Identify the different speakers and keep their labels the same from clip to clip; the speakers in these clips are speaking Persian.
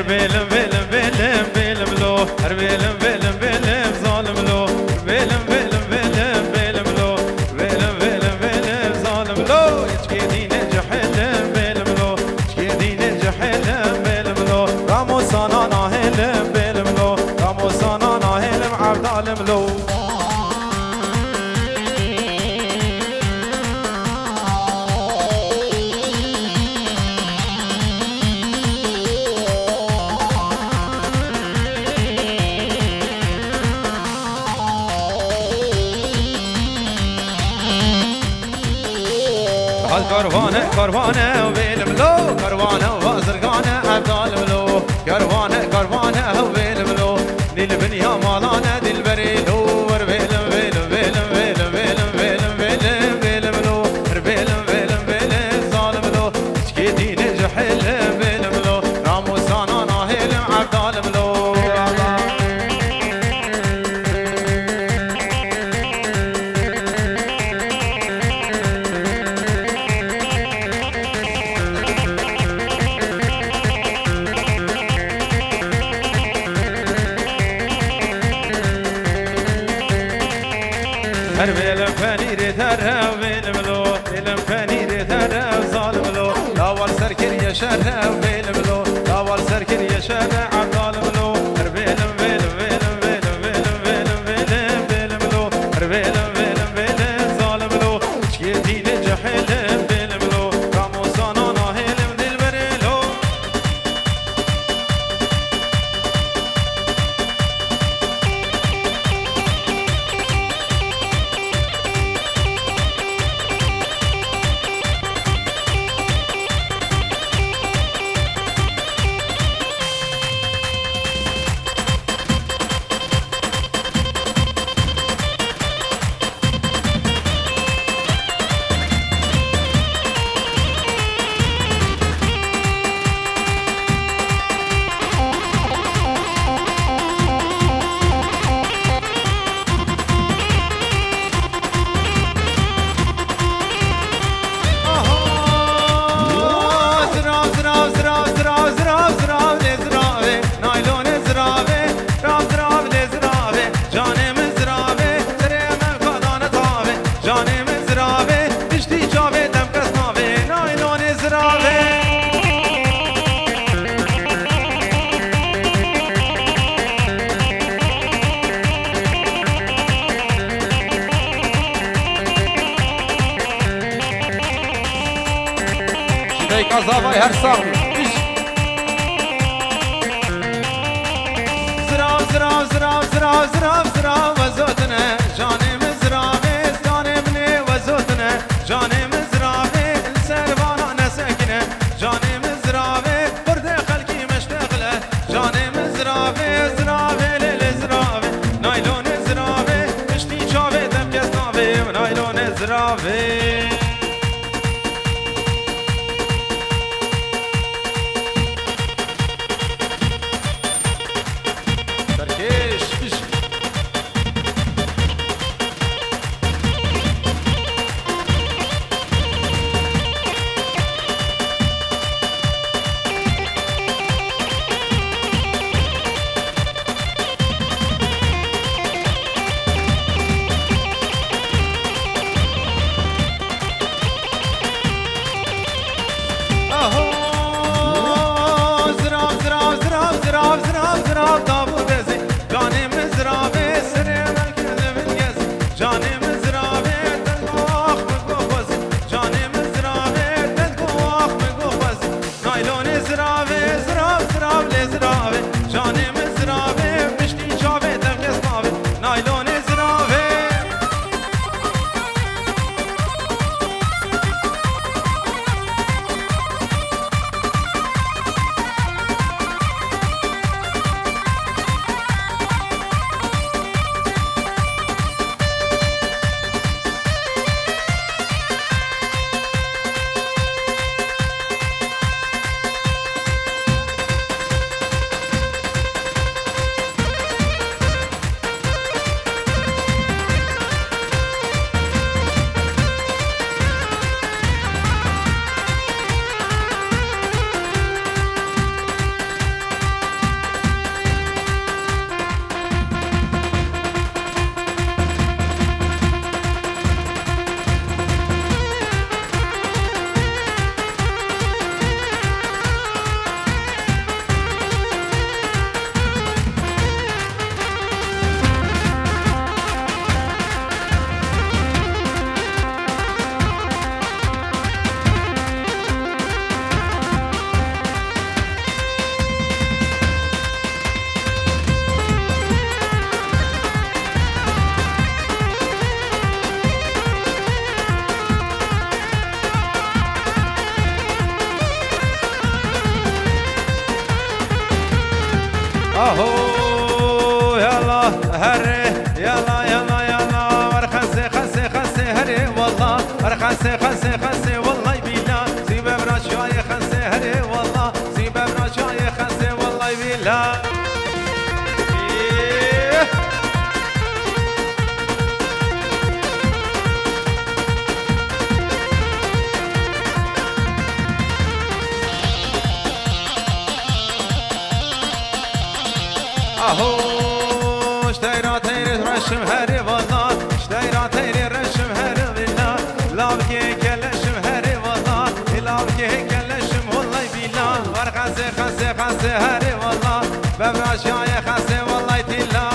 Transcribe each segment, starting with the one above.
Speaker 1: بلم بلم بلم بلم لو بلم بلم بلم ظالم لو بلم بلم بلم بلم لو بلم بلم بلم ظالم لو اشكيدين الجحلم بلم لو اشكيدين الجحلم بلم لو راموسانا ناهلم بلم لو راموسانا ناهلم عبد عالم لو كروانه كروانه وبيلم لو كروانه وازرقانه عبدال ملو كروانه كروانه وبيلم لو للبنيا مالانه دلبري لو وربيلم بيلم بيلم بيلم بيلم بيلم بيلم بيلم لو وربيلم بيلم بيلم ظالم لو شكيتين جحيل بيلم لو راموسانا ناهلم عبدال ملو بلم فنير تره بلم لو بلم فنير تره ظالم لو داوال سركر يشره بلم لو داوال سركر يشره عبدالم لو بلم بلم بلم بلم بلم بلم بلم بلم لو بلم بلم بلم ظالم لو شكيتين جحيلم بلم لو راموسانا ناهلم دلبري لو Kazavay her sağ Zrav zrav zrav zrav zrav zrav vazotne Canim zrave canim ne vazotne Canim zrave servana ne sekine Canim zrave burde halki meştegle Canim zrave zrave lele zrave Naylon zrave müşti çave demkes nave Naylon zrave خسه خسه خسه والله بیلا زیب براشای خسه هره والله زیب براشای خسه والله بیلا اهو اشتیرا تیر رشم هره والله اشتیرا تیر رشم هره بیلا لاوکی کلشم هره والله لاوکی کلشم والله بیلا ور خسه خسه خسه هره والله ببراشای خسه والله تیلا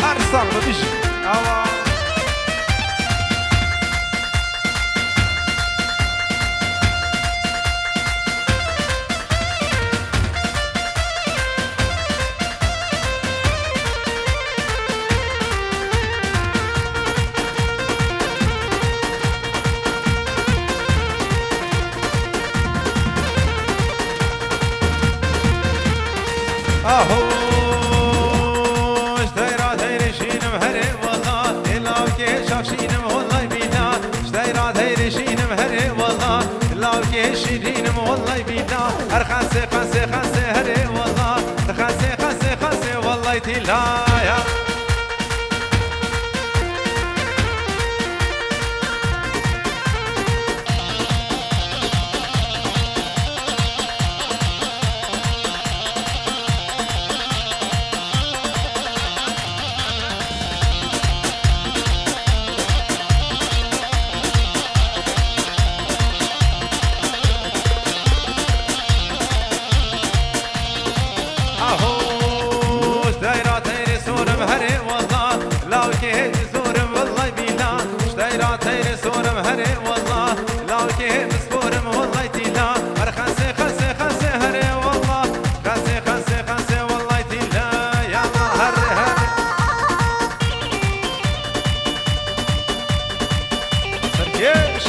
Speaker 1: ارسال ببیش اوا اهو اشتیرا تیر شینم هره والله لاو که شاف شینم والله بینا اشتیرا تیر شینم هره والله لاو که شیرینم والله بینا هر خسه خسه خسه هره والله خسه خسه خسه والله تیلایا سورم هره والله لاو که مسپورم والله تیلا هر خسه خسه خسه هره والله خسه خسه خسه والله تیلا یالا هره هره سرکش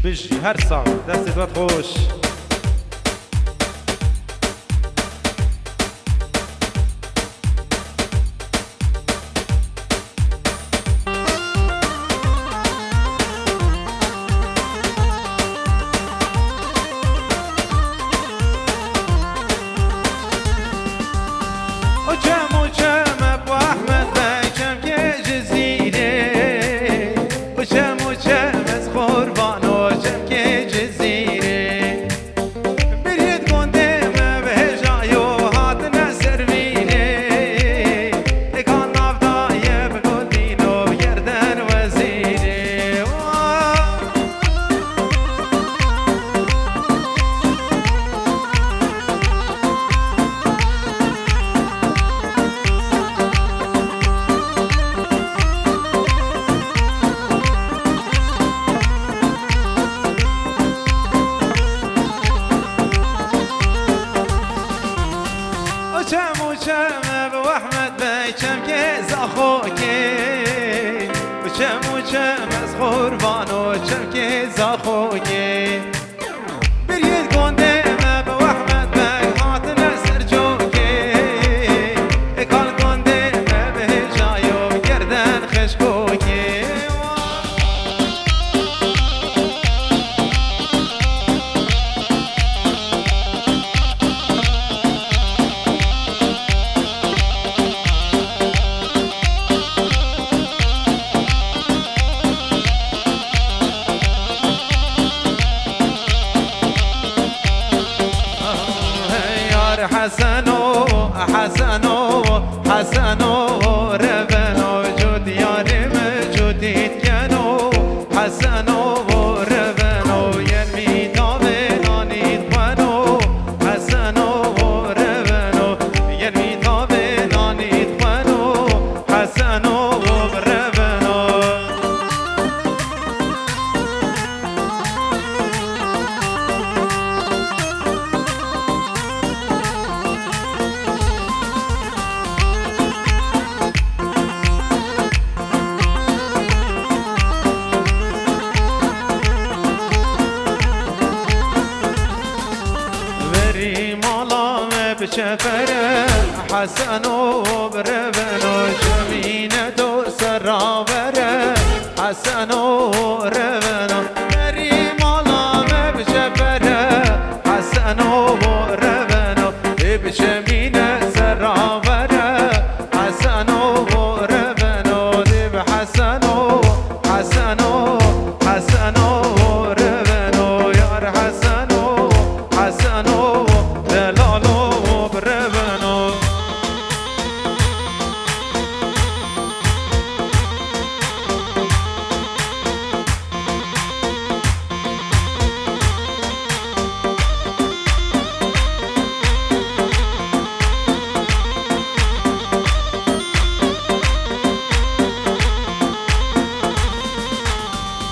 Speaker 1: بجي هرسا دستت وتخوش قربانو چمکه زاخوگی برید گنده ما به وحمد بگ هات نسر جوگی اکال گنده ما به جایو گردن خشکوگی شفره حسن و بربن و شمینه دو سرابره حسن و ربن و بریم آلامه بشفره حسن و ربن و بشمینه سرابره حسن و ربن و دب حسن و حسن و حسن و ربن و یار حسن و حسن و دلال و بربن و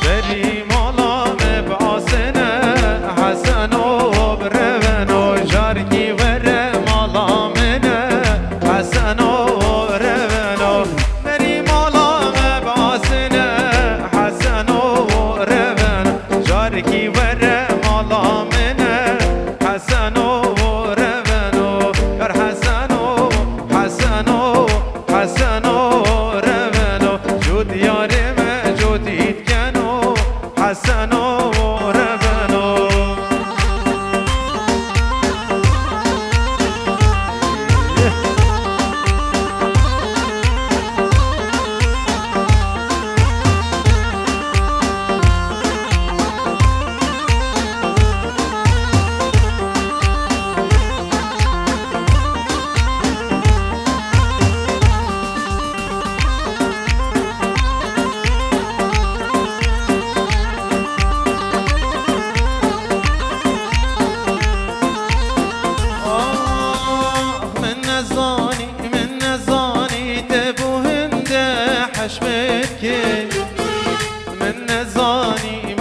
Speaker 1: بریم آلامه باسنه حسن و بربن و جارکی وره مالامنه حسن و ربن و بریم آلامه باسنه حسن و ربن جارکی وره مالامنه حسن و ربن و یار حسن و حسن و حسن و ربن و جود یارمه جودید کنو حسن و ربن و من نزانی تبو هنده حشمت که من نزانی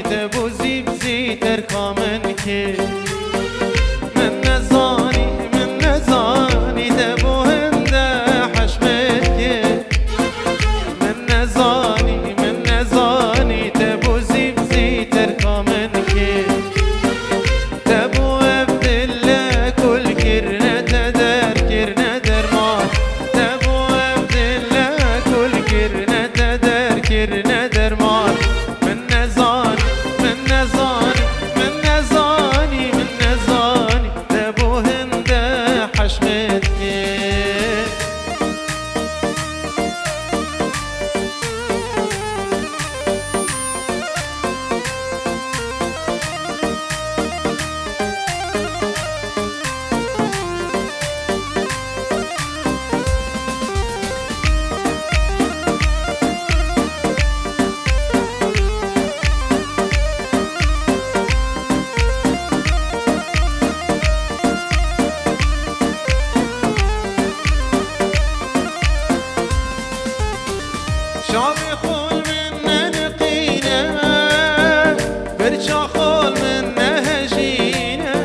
Speaker 1: تبو زیب زیتر کامن که من نزانی تبو هنده حشمت که من نزانی تبو زیب زیتر کامن که تبو عبدالله كل كرنة در ما تبو عبدالله كل كرنة در ما من نزاني تبو هنده حشمت شابي خول من نقينا برشا خول من هجينا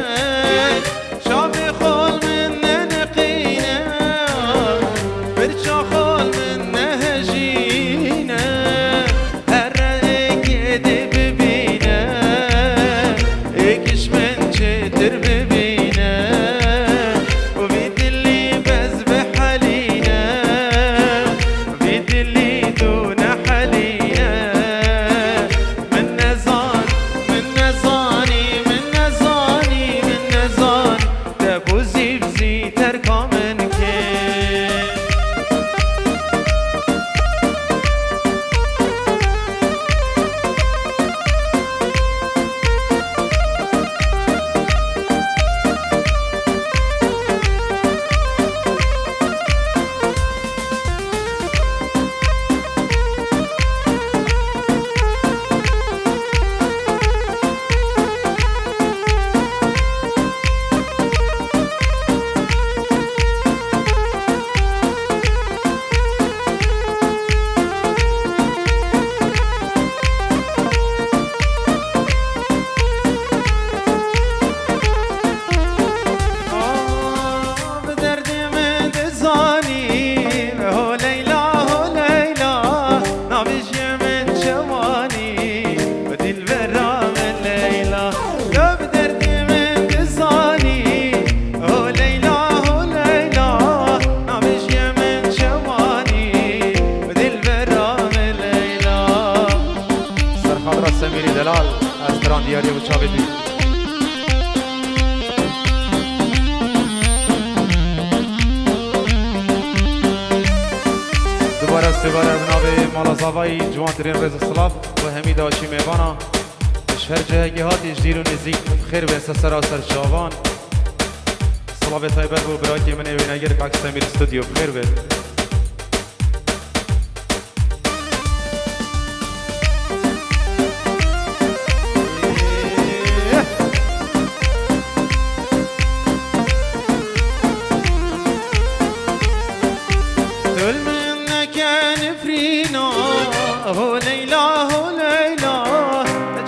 Speaker 1: شابي خول من نقينا برشا خول من هجينا هرقك يدب بينا اكش من شتر ببينا وبيد اللي بذبح علينا بيد اللي دون حلي سمیری دلال از تران دیاری و چاویدی دوباره سواره بنابه مالا زاوایی جوان ترین رز صلاف و حمید آشی میوانا شهر جهگی هاتیش دیر و نزیک خیر و سراسر شاوان صلاف تایبر و براکی من وینگر کاک سمیر استودیو بخیر بید هو ليلى هو ليلى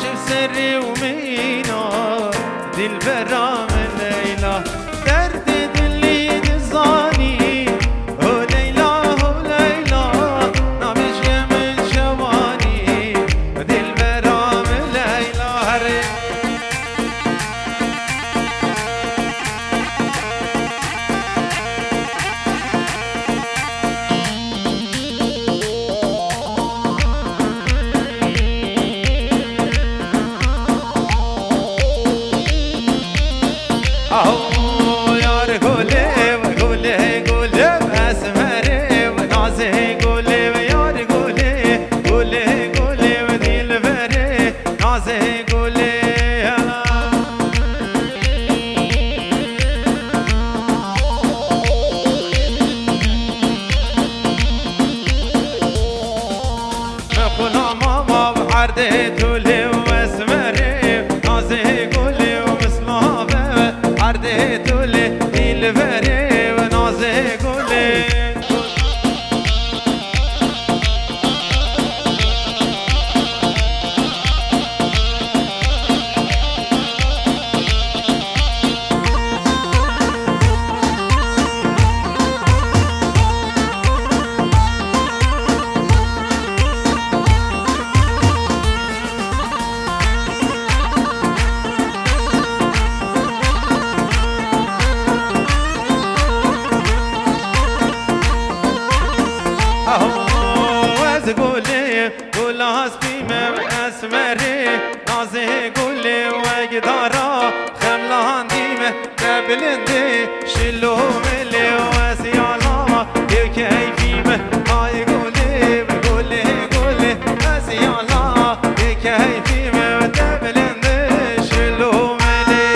Speaker 1: جيب سري ومينا دي البرام ليلى درد دلي دزاني هو ليلى هو ليلى نامش من شواني دي البرام ليلى هري تولي واسمري نازي قولي ومسلابه عردي تولي الفري ونازي قولي اسمري نازي قولي وقدارا خملان ديمه قبلندي شلو ملي واسيالا يكيفيمه هاي قولي بقولي قولي اسيالا يكيفيمه وقبلندي شلو ملي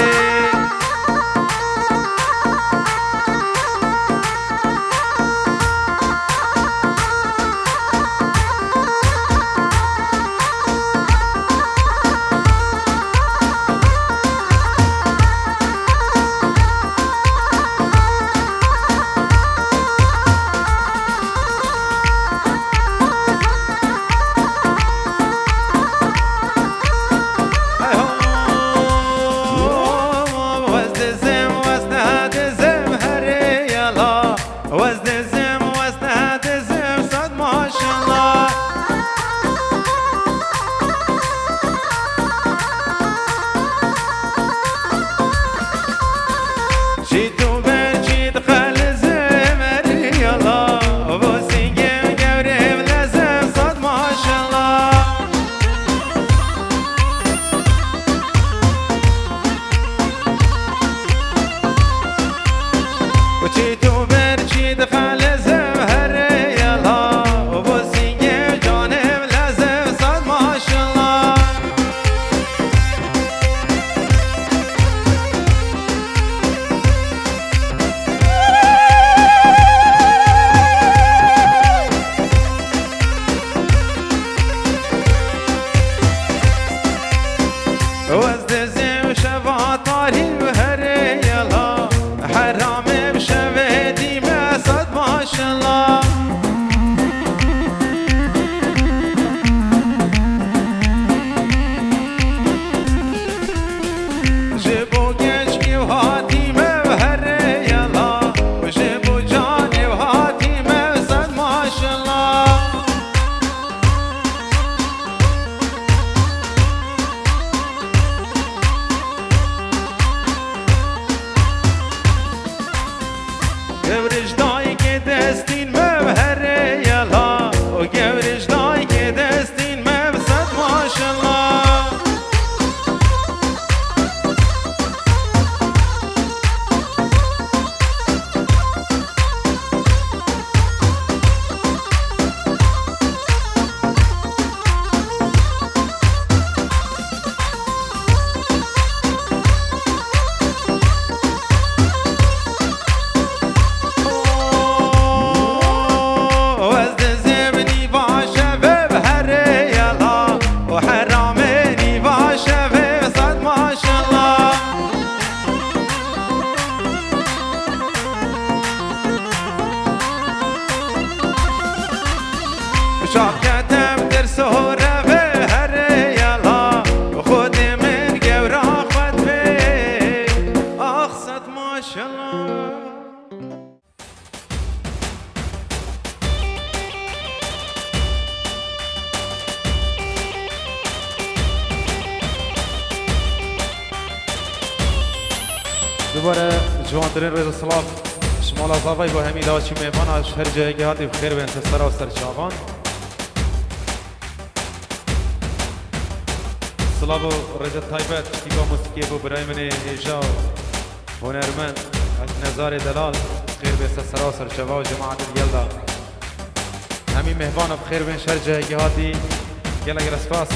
Speaker 1: دوباره جوانترین رضا سلاف شمال آزاوی با همین داشتی میبانا هر جایی که هاتی بخیر بین سر و سر چاوان سلاف و رضا تایبت کی با موسیقی با برای من ایجا و هنرمند از نظار دلال بخیر بین سر و سر چاوان و جماعت الگلدا همین مهبانا بخیر بین شهر جایی که هاتی گلگ رسپاس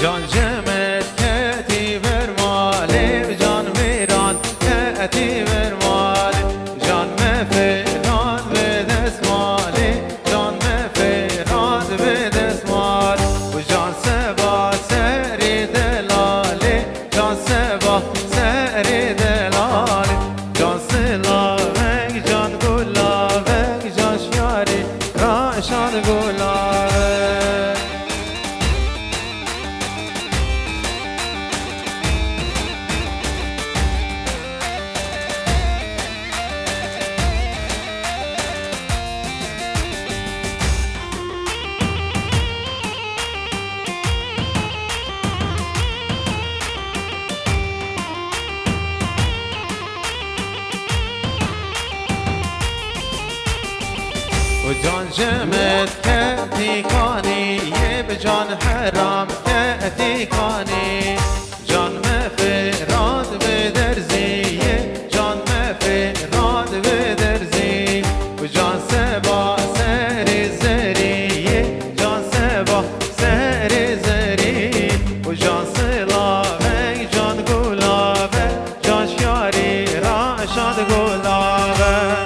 Speaker 1: جان جمت کتی برمالی جان میران کتی برمالی جان مفران به دستمالی جان مفران به دستمالی و جان سبا سری دلالی جان سبا سری دلالی جان سلاوک جان گلاوک جان شیاری راشان گلاوک جان جمت کتی کانی یه به جان حرام کتی کانی جان مفراد به درزی جان مفراد به درزی و جان سبا سری زری جان سبا سری زری و جان سلاوک جان گلاوه جان شیاری راشاد گلاوه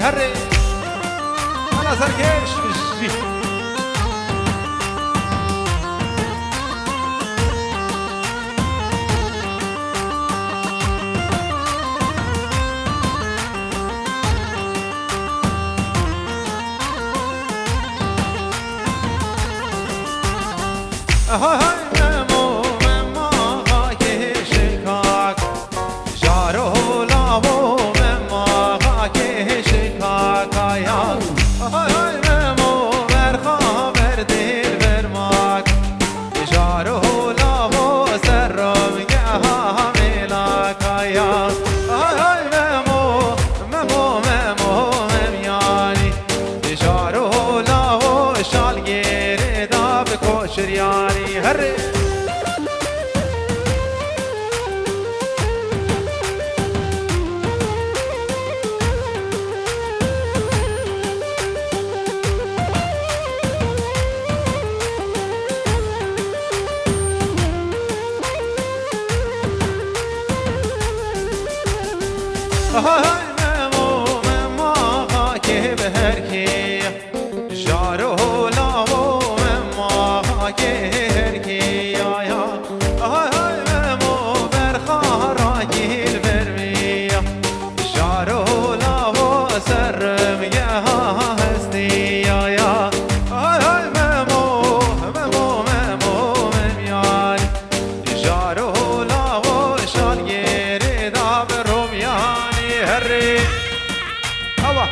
Speaker 1: هري أنا سركش بجي شرياني هري هاي ممو مما خاكي بهركي جارو لاو مما خاكي هركي يا هاي ممو برخا راكي البرمية جارو لاو سرم يا هستي يا هاي ممو ممياني جارو لاو شالجيري داب رومياني هري هوا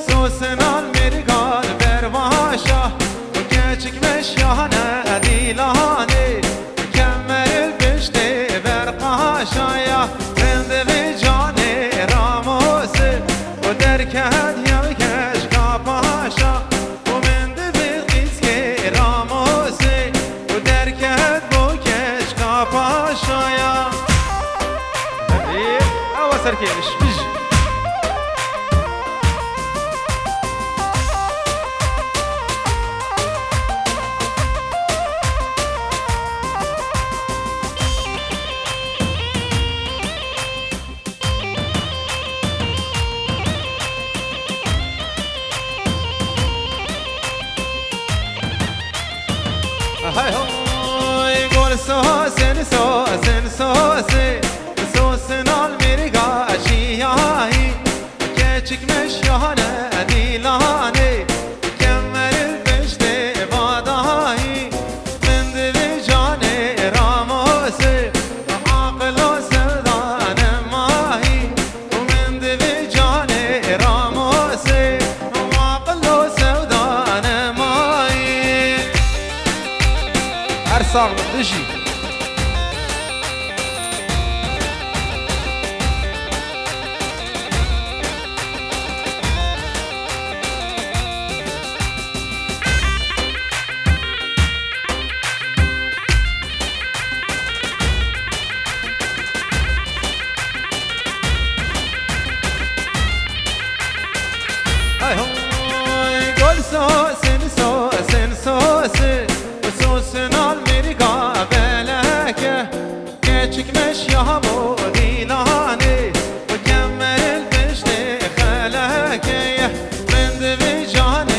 Speaker 1: سوسنال مرگال برباشا و گچک مشیانه دیلانه کمر البشته برقاشا یا رند به جانه راموسه و درکت یوکش کپاشا و مند به قیسکه راموسه و درکت بوکش کپاشا یا او سرکیش بیجی هاي هاي قول سوسن سوسن سوسن سوسنال مرقا شياهي كيشك مشيانه ديلاني كمر البشته باداهي من دل جاني راموسي عاقل وسودان ماهي ومن دل جاني راموسي عاقل وسودان ماهي ارسال دجي هاي هاي قول سوسن سوسن سوسن وسوسنال مرقا بلاكه كيشك مشيها بو ديلاني وكمل البشت خلاكه من دبي جاني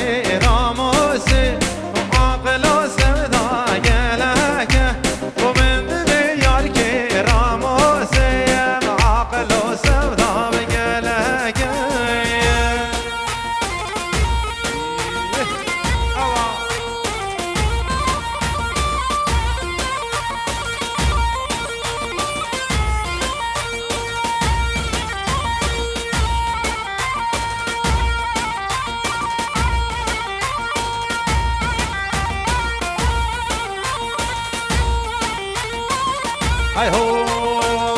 Speaker 1: های هو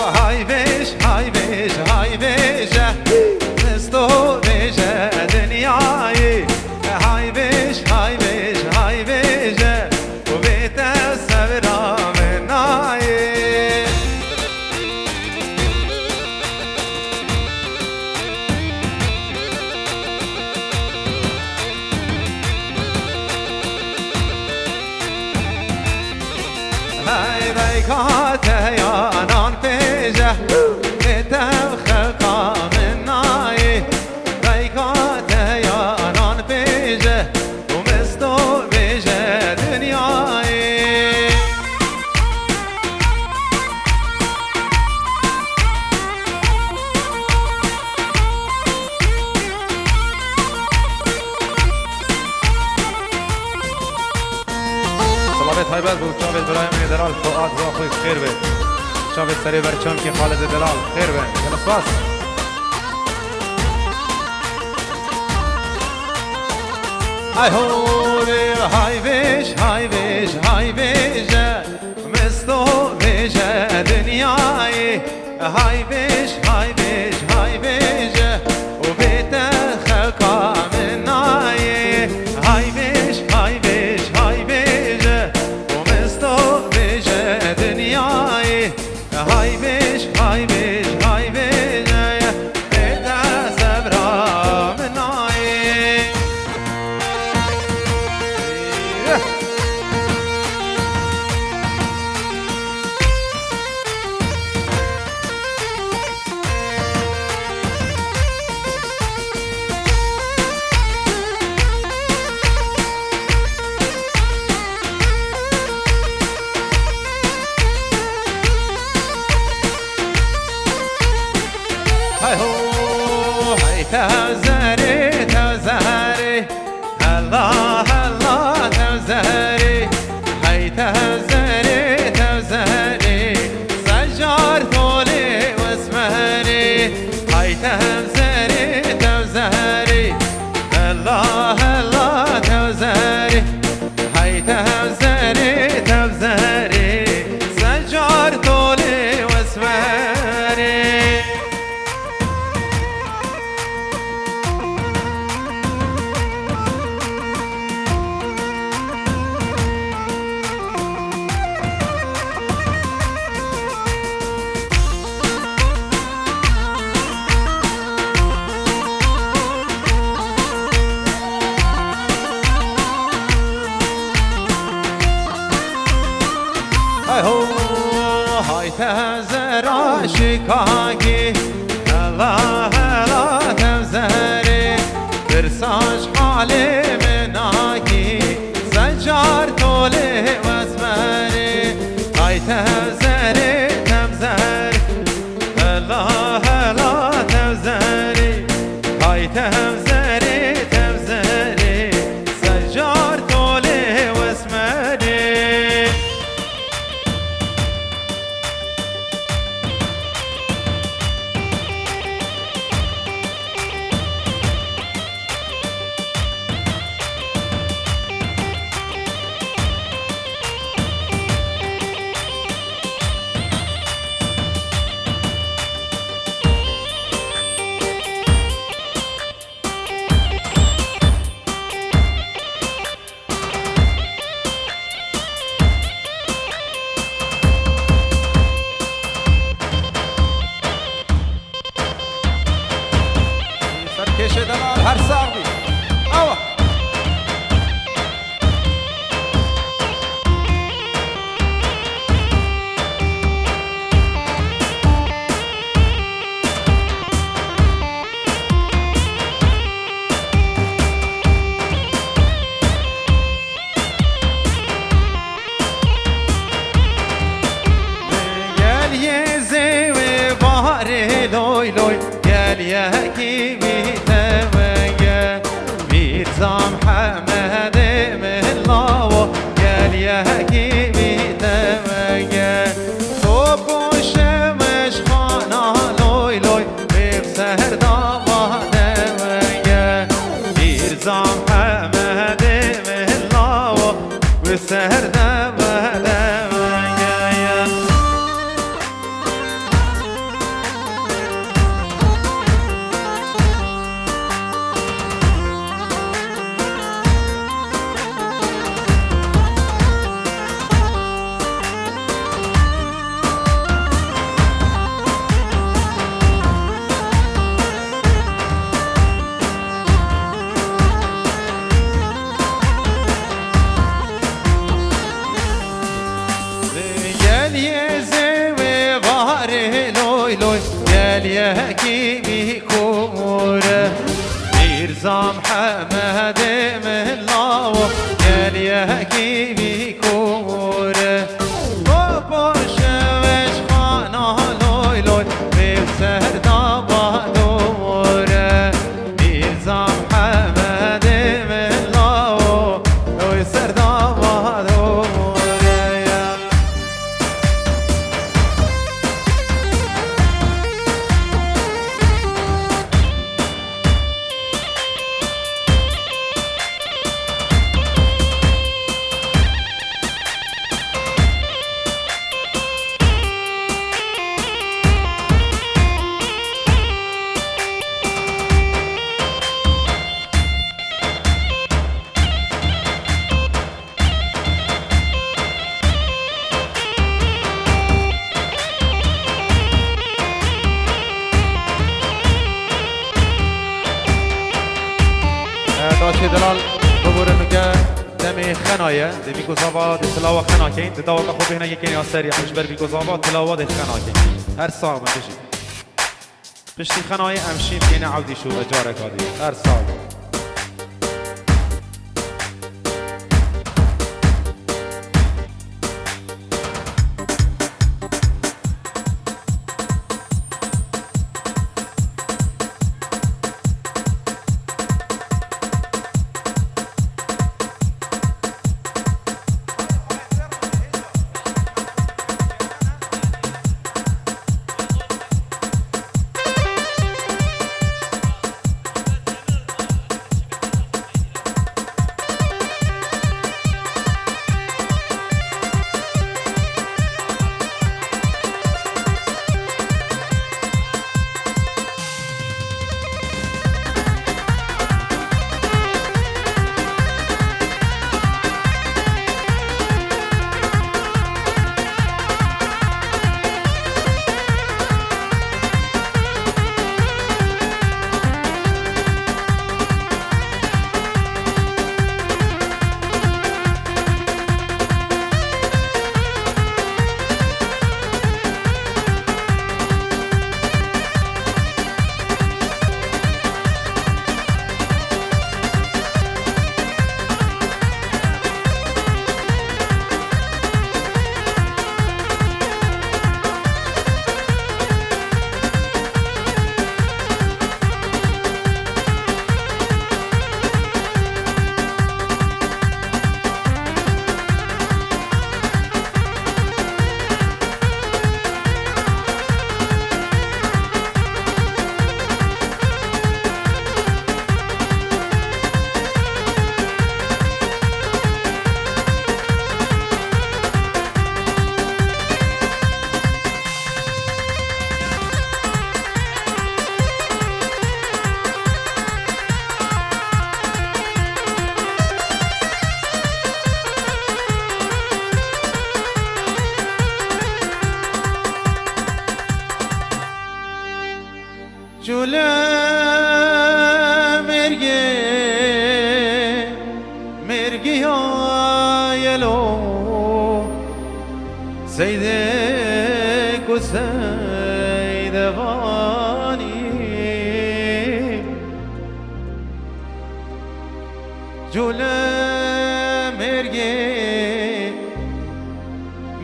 Speaker 1: های ویش های ویش های ویشه مستو ویشه دنیایی های ویش های ویش های ویشه و بیت سبرا منایی های بیکات یا نان پیجه بیتم خلقا منایی بیکات یا نان پیجه و مستو بیجه دنیایی صلابت های بد بود شابت برای من دلال فؤاد زاخوی خیر بید شابت سری برچم که خالد دلال خیر بید جلس باس های هوری های ویش های ویش های ویشه مستو ویشه دنیایی های ویش های ویش های ویشه و بیت خلقا منایی های ویش های ویش های ویشه و مستو ویشه دنیایی های ویش های ویش های ویشه بیت سبرا منایی های هو های تزری تزری الله الله تزری های تزری تزری سجار طولي واسمهري های تزری تزری الله الله تزری های تزری تزری سجار طولي واسمهري های هو های تزرا شکاکی الله الله تزری برساش حالی مناکی سجار طولی واسمری های تزری تزری الله الله تزری های تزری تزری سجار طولی واسمری سرکش دلال هر ساقی آوا گل یه زیوی باری لوی لوی گل یکی بیتمگه بیرزام حمد ملاو گل یکی بیتمگه صبح و شمش خانا لوی لوی بیب سهر دامادمگه بیرزام حمد ملاو و سهر دامادمگه گل یکی کوره میرزا محمد ملا و گل یکی کوره با پاشوش خانا لوی لوی به سردابا دوره میرزا محمد ملا و لوی سردابا دوره داشت دلال ببور نگه دمی خنایه دمی گذابا تلاوه خناکین داوت خوب هنا یکی آسری خوش بر بی گذابا تلاوه خناکین هر سال من بشی پشتی خنایه امشیم که عودی شو اجاره کادی هر سال جوله مرگی آیلو سیده کو سیده غانی جوله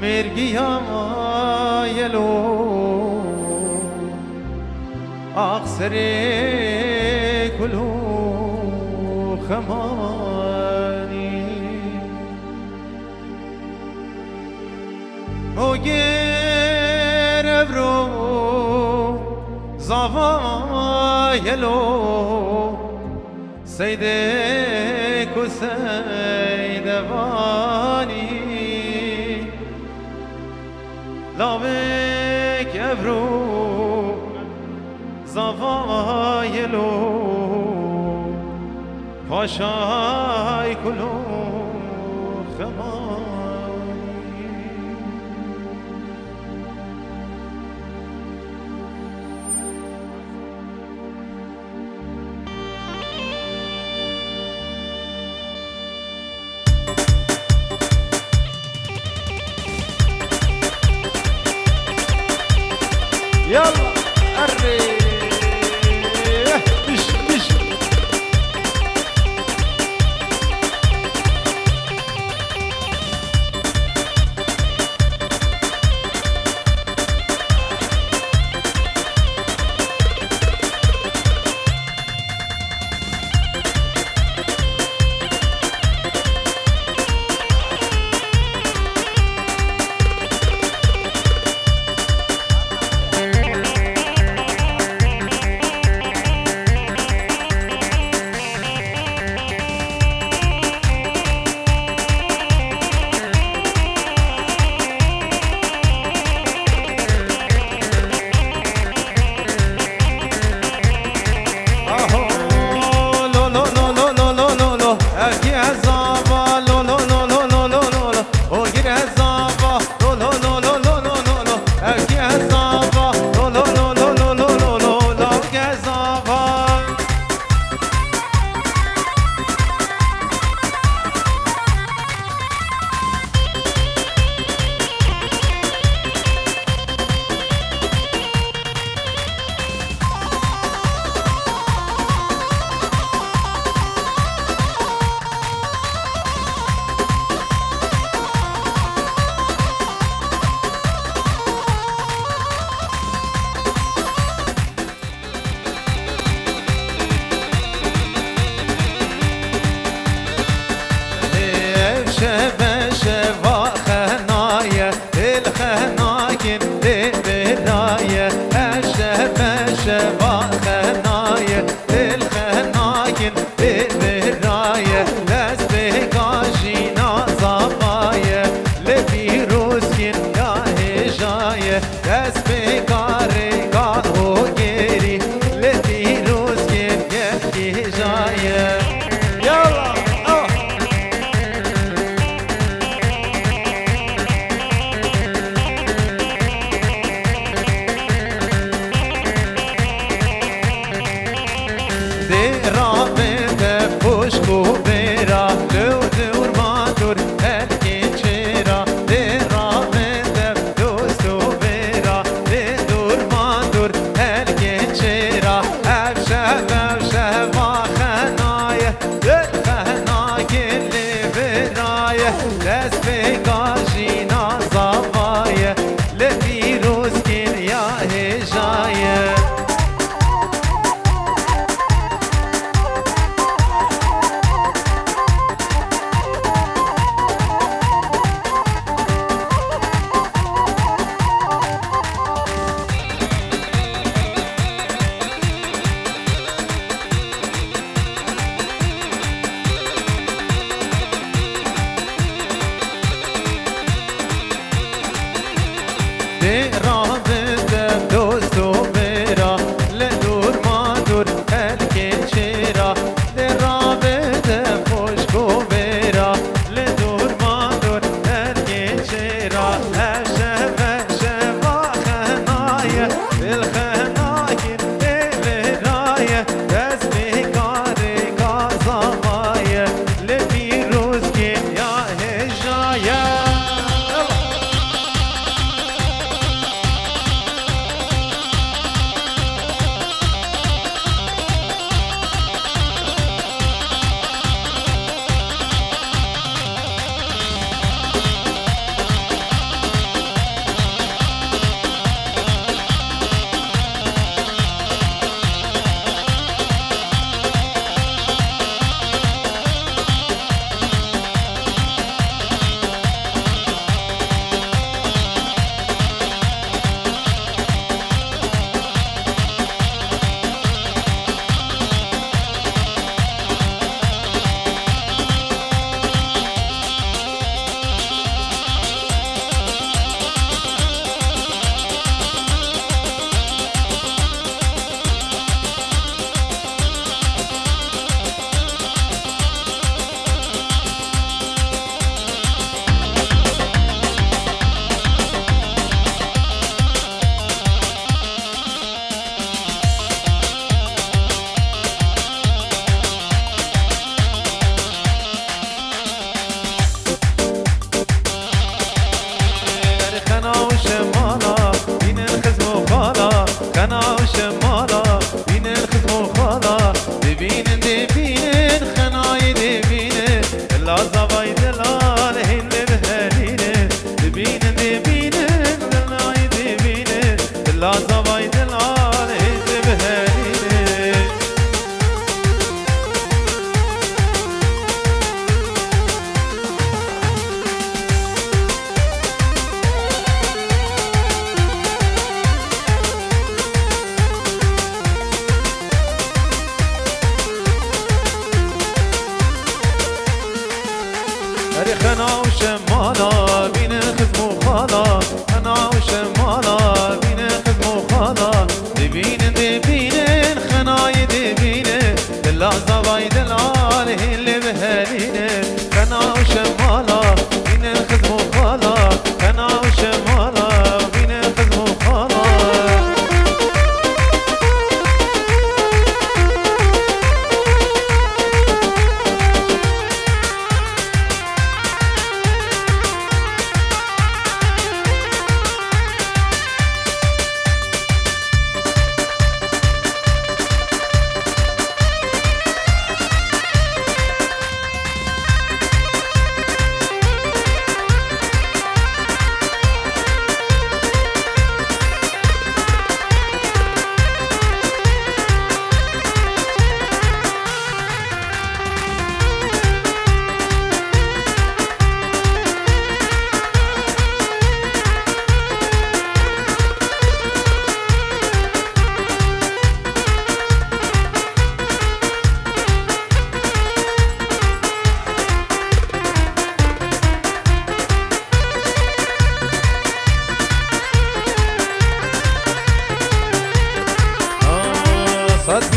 Speaker 1: مرگی آیلو أقصر كله خماني وغير برو زوايلو سيدك وسيد باني لابك برو زوایلو پاشای کلو خمانی يلا قرب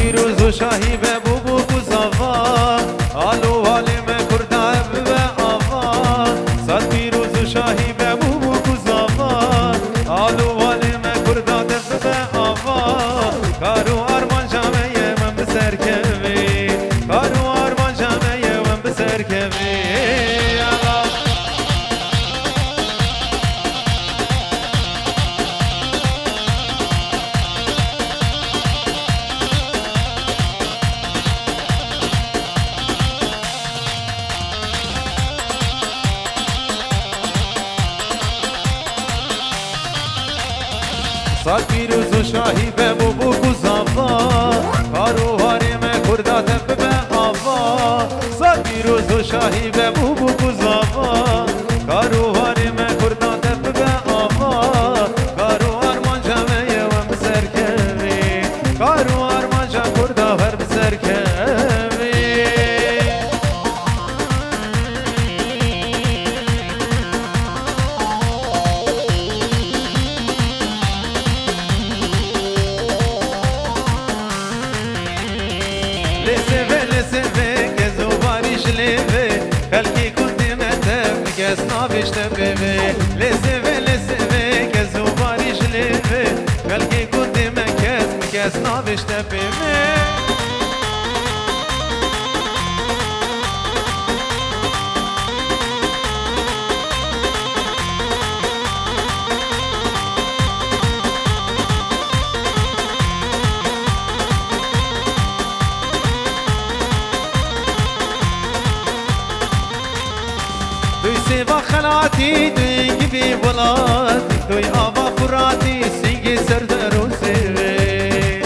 Speaker 1: پیروز و شاهی به بوبو بوزاوا آلو والی me kurda به آوا صد پیروز و شاهی به بوبو بوزاوا آلو والی me kurda به آوا کارو آرمان جامعه من بسر کوی کارو آرمان جامعه من بسر کوی صد پیروز و شاهی به بوبو گوزاوا کارو هاری me kurda به آوا صد پیروز و شاهی به بوبو گوزاوا کارو هاری me kurda به آوا کارو آرمان جامعه و بسر کوی کارو آرمان جا kurda هر بسر کوی خلقي كنت متم كاس نابش تبيبي لسيفي لسيفي كاس وباريش ليفي خلقي كنت مكاس نابش تبيبي دوی سیوا خلاتي دوی گبی ولاتي دوی آوا فراتي سنگی سر درو سیوی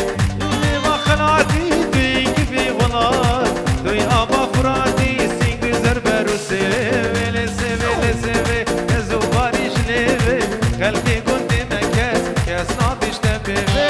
Speaker 1: سیوا خلاتي دوی گبی ولاتي دوی آوا فراتي سنگی سر برو سیوی لسیوی لسیوی ازو باریش لیوی خلقی گندی مکس نابیش تبیوی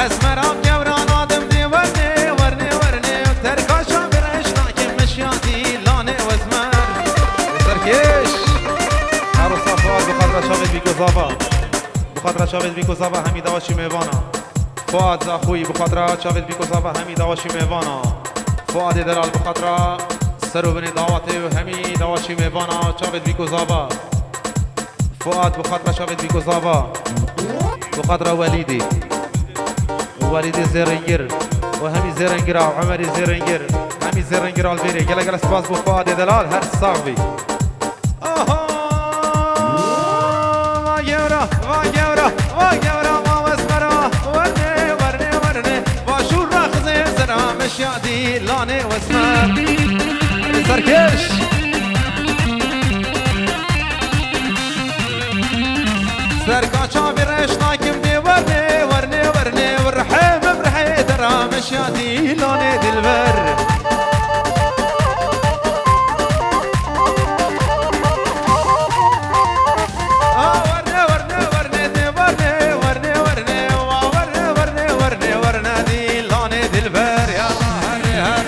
Speaker 1: اسمرام جوران آدم دی ورنه ورنه ورنه ترکاشا برش ناکم مشیاتی لانه وزمر سرکش عروسا فؤاد بخاطر شاوید بیکوزاوا بخاطر شاوید بیکوزاوا همی دواشی میوانا فؤاد زاخوی بخاطر شاوید بیکوزاوا همی دواشی میوانا فؤاد دلال بخاطر سرو بن دعوتی و همی دواشی میوانا شاوید بیکوزاوا فؤاد بخاطر شاوید بیکوزاوا بخاطر ولیدی والدي زيرنجر وهمي زيرنجر وعمري زيرنجر همي زيرنجر البيري قال سباس بو فؤاد دلال هر الصاغبي واجورا واجورا واجورا ما مسمرا ورني ورني ورني واشور راخزي زرا مشيادي لاني واسمر سركش سركاشا برش ناكم دي ورني ورني ورني ورحيم برحي درا مشياتي لوني دلبر ورني ورني ورني دي ورني ورني ورني ورني ورني ورني ورني دي لوني دلبر يا هري هر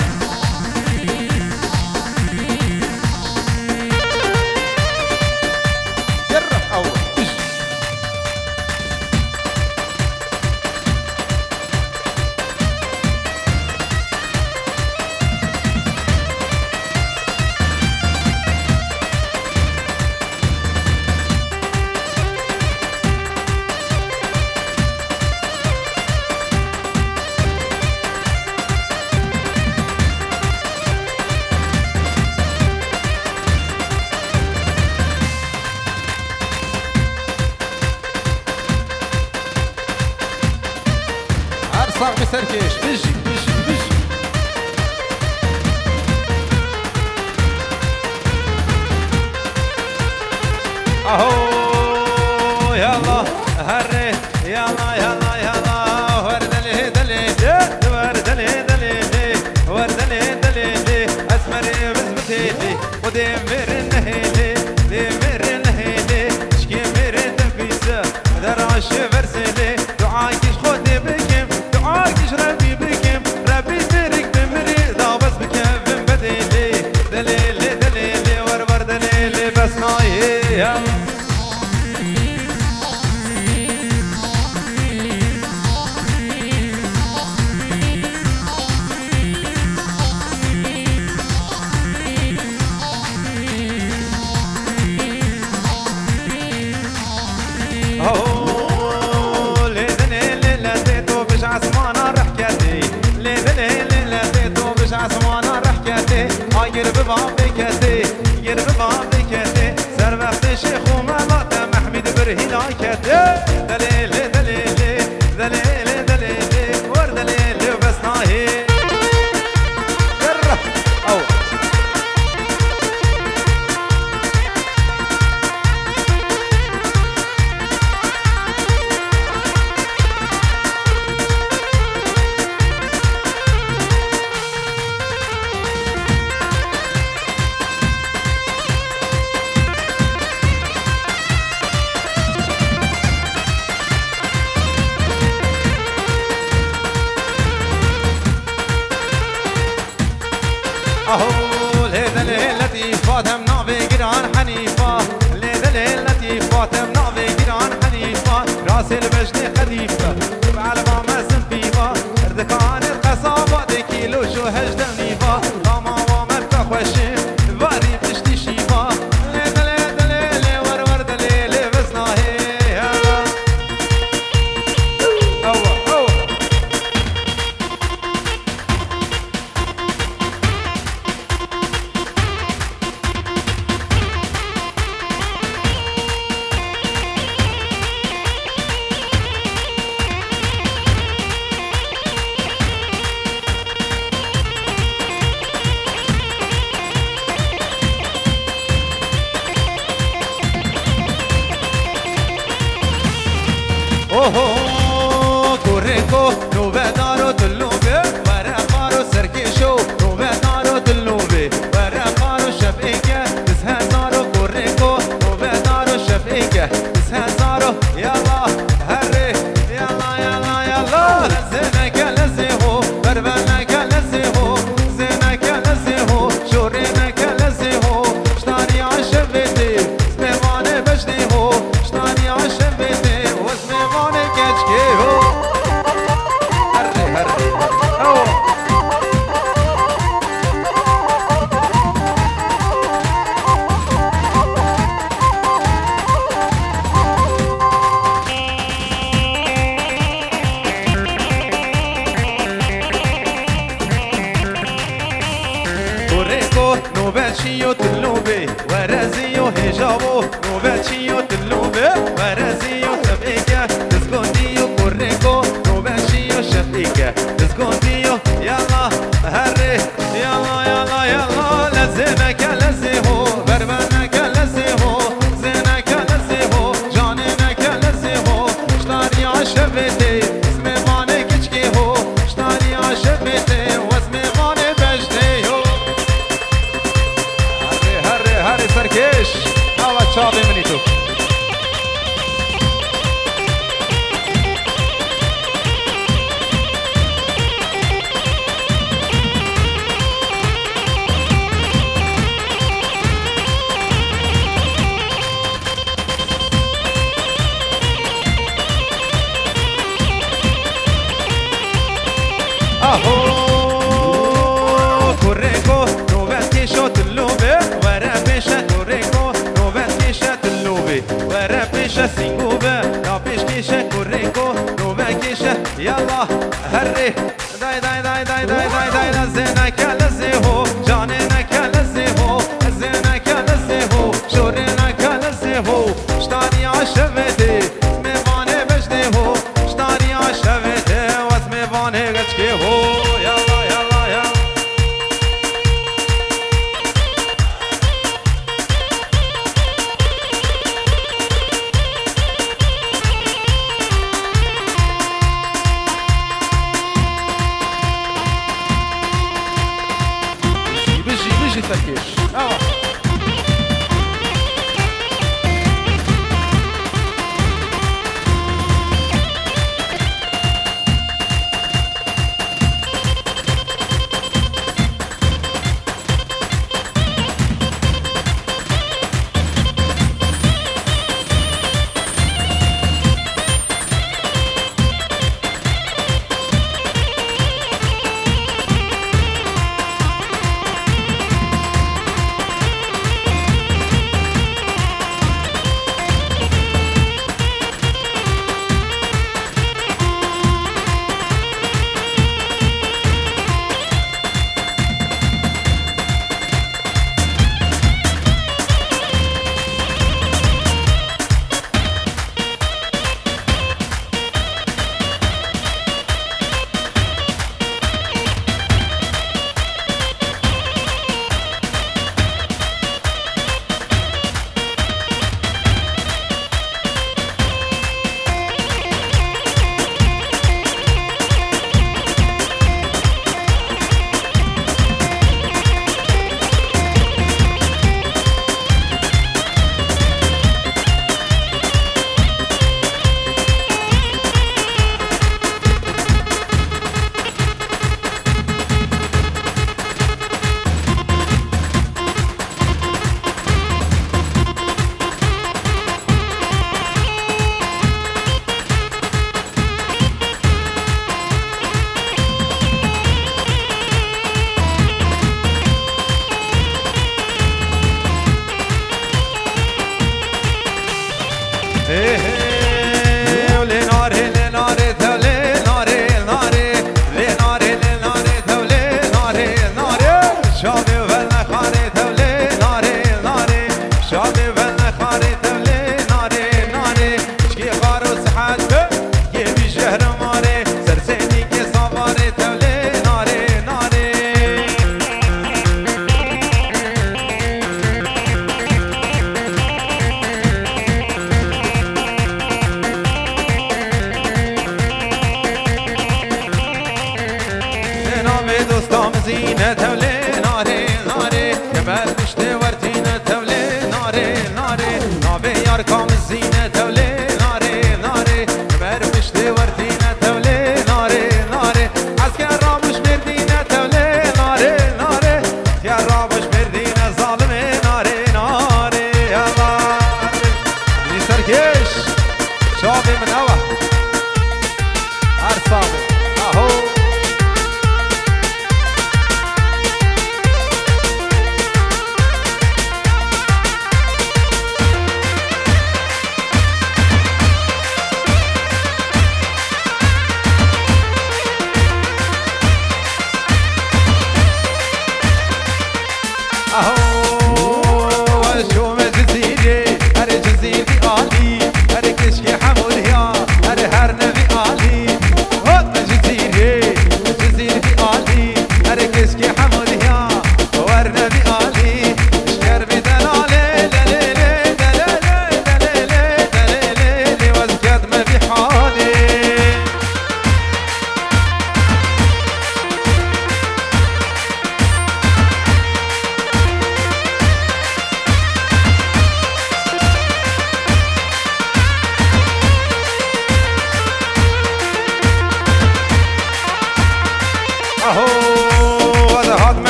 Speaker 1: جرح اول صاغ بسركش بيجي بيجي بيجي اهو يلا هري يلا يلا يلا وردلي دلي وردلي دلي وردلي دلي اسمري بزبتي وديم الهيلي لي مر الهيلي شكي مر تنفيسه دراش برسلي دعاكش خدي بكم دعاكش ربي بكم ربي ترك بمري ضابط بكم بديلي دليلي دليلي ورور دليلي بس نايه يرب بابكتي يرب بابكتي سر وقت شيخ ومالات محمد برهين عكتي دليلي دليلي دليلي دليلي ور دليلي وبس ناهي يرب أو أهو ليلة ليلتي فاتم نابي قران حنيفة ليلة ليلتي فاتم نابي قران حنيفة راس البجن خليفة بعلى ما سنفيفة اردكان القصابة دي كيلو شو هجد نيفة طاما ومركة خوشي باري بتشتي شيفة ليلة ليلة ليلة ور دليلة بس ناهي أوه اوه كوريكو نوبه دارو دلوبه ورا قارو سركيشو نوبه دارو دلوبه ورا قارو شفيكه بس هزارو كوريكو نوبه دارو شفيكه بس هزارو يلا هري يلا يلا يلا لزنك لزهو بربنك لزهو زينك لزهو شورينك لزهو شتاري عشبتي سميواني بجديهو شتاري عشبتي واسميواني كجكيهو هري هري أوه كوريكو نوباتشيو تلوبي ورازيو هجابو نوباتشيو تلوبي ورازيو تبقيكا تسكونديو كوريكو نوباتشيو شفيكا تسكونديو يلا هري يلا يلا يلا لزينك لزيهو بربنك لزيهو زينك لزيهو جانينك لزيهو شتاري عشبتي اسمي ماني كچكيهو شتاري عشبتي واسمي ماني بجديهو هري سركيش هوا تشابي منيتو اهو كوريكو نوبات كيشو تلوبي ورا بيشا كوريكو نوبات كيشا تلوبي ورا بيشا سينغوبي نابيش كيشا كوريكو نوبات كيشا يلا هري داي داي داي داي داي داي داي لزينك لزيهو جانينك لزيهو زينك لزيهو شورينك لزيهو شتاني عشبتي ميواني بجديهو شتاني عشبتي واسميواني غچكيهو يلا يلا يلا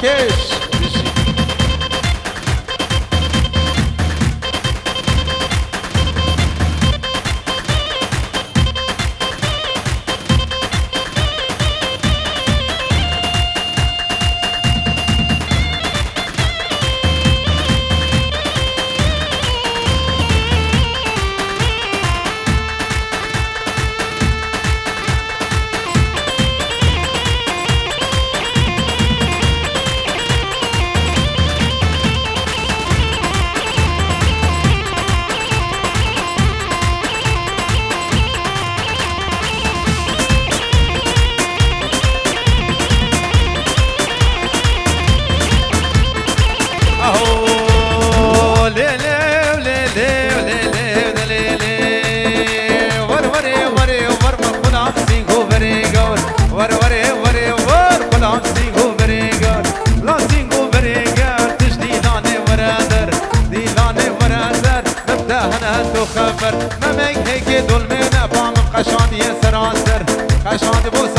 Speaker 1: كيش خبر ممك هيك دول من افهم قشان يسراسر قشان بو